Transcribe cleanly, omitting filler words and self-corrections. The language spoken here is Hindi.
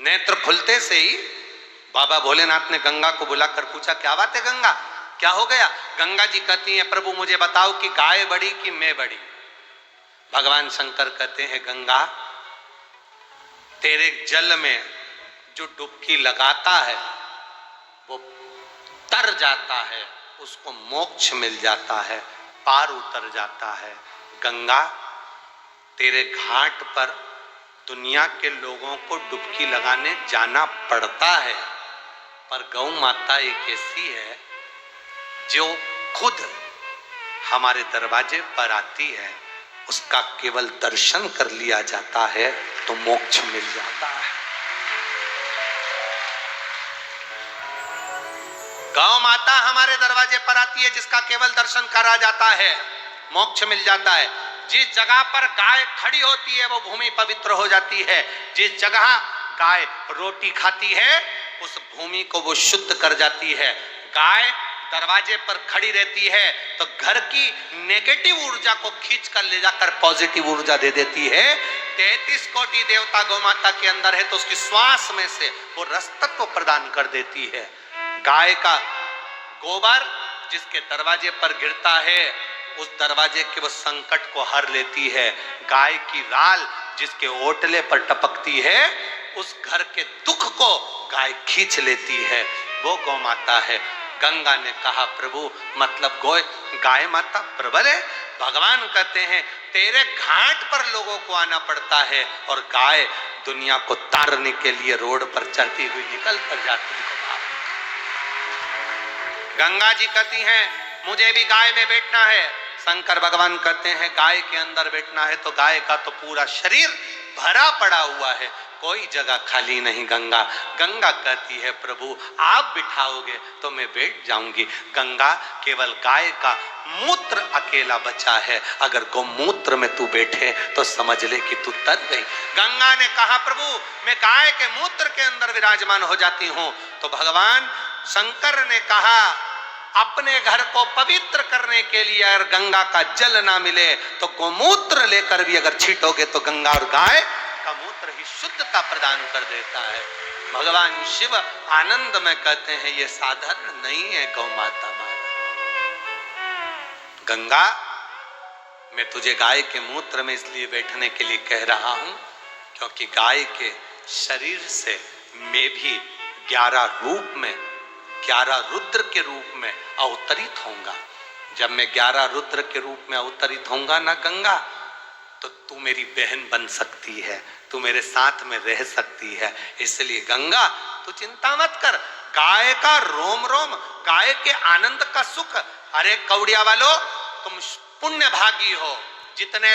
नेत्र खुलते से ही बाबा भोलेनाथ ने गंगा को बुलाकर पूछा, क्या बात है गंगा, क्या हो गया? गंगा जी कहती हैं, प्रभु मुझे बताओ कि गाय बड़ी कि मैं बड़ी? भगवान शंकर कहते हैं, गंगा तेरे जल में जो डुबकी लगाता है वो तर जाता है, उसको मोक्ष मिल जाता है, पार उतर जाता है। गंगा तेरे घाट पर दुनिया के लोगों को डुबकी लगाने जाना पड़ता है, पर गौ माता एक ऐसी है जो खुद हमारे दरवाजे पर आती है, उसका केवल दर्शन कर लिया जाता है तो मोक्ष मिल जाता है। गौ माता हमारे दरवाजे पर आती है, जिसका केवल दर्शन करा जाता है मोक्ष मिल जाता है। जिस जगह पर गाय खड़ी होती है वो भूमि पवित्र हो जाती है। जिस जगह गाय रोटी खाती है उस भूमि को वो शुद्ध कर जाती है। गाय दरवाजे पर खड़ी रहती है तो घर की नेगेटिव ऊर्जा को खींच कर ले जाकर पॉजिटिव ऊर्जा दे देती है। 33 कोटि देवता गौ माता के अंदर है तो उसकी श्वास में से वो रस तत्व प्रदान कर देती है। गाय का गोबर जिसके दरवाजे पर गिरता है उस दरवाजे के वो संकट को हर लेती है। गाय की राल जिसके ओटले पर टपकती है उस घर के दुख को गाय खींच लेती है, वो गौ माता है। गंगा ने कहा, प्रभु मतलब गाय माता प्रबल है? भगवान कहते हैं, तेरे घाट पर लोगों को आना पड़ता है और गाय दुनिया को तारने के लिए रोड पर चढ़ती हुई निकल कर जाती है। गंगा जी कहती हैं, मुझे भी गाय में बैठना है। शंकर भगवान कहते हैं, गाय के अंदर बैठना है तो गाय का तो पूरा शरीर भरा पड़ा हुआ है, कोई जगह खाली नहीं। गंगा कहती है, प्रभु आप बिठाओगे तो मैं बैठ जाऊंगी। गंगा केवल गाय का मूत्र अकेला बचा है, अगर गोमूत्र में तू बैठे तो समझ ले कि तू तर गई। गंगा ने कहा, प्रभु मैं गाय के मूत्र के अंदर विराजमान हो जाती हूं। तो भगवान शंकर ने कहा, अपने घर को पवित्र करने के लिए अगर गंगा का जल ना मिले तो गोमूत्र लेकर भी अगर छीटोगे तो गंगा और गाय का मूत्र ही शुद्धता प्रदान कर देता है। भगवान शिव आनंद में कहते हैं, ये साधारण नहीं है गौ माता गंगा, मैं तुझे गाय के मूत्र में इसलिए बैठने के लिए कह रहा हूं क्योंकि गाय के शरीर से मैं भी 11 रूप में 11 रुद्र के रूप में अवतरित होऊंगा। जब मैं 11 रुद्र के रूप में अवतरित होऊंगा ना गंगा, तो तू मेरी बहन बन सकती है, तू मेरे साथ में रह सकती है। इसलिए गंगा तू चिंता मत कर, गाय का रोम रोम, गाय के आनंद का सुख। अरे कौड़िया वालों, तुम पुण्य भागी हो, जितने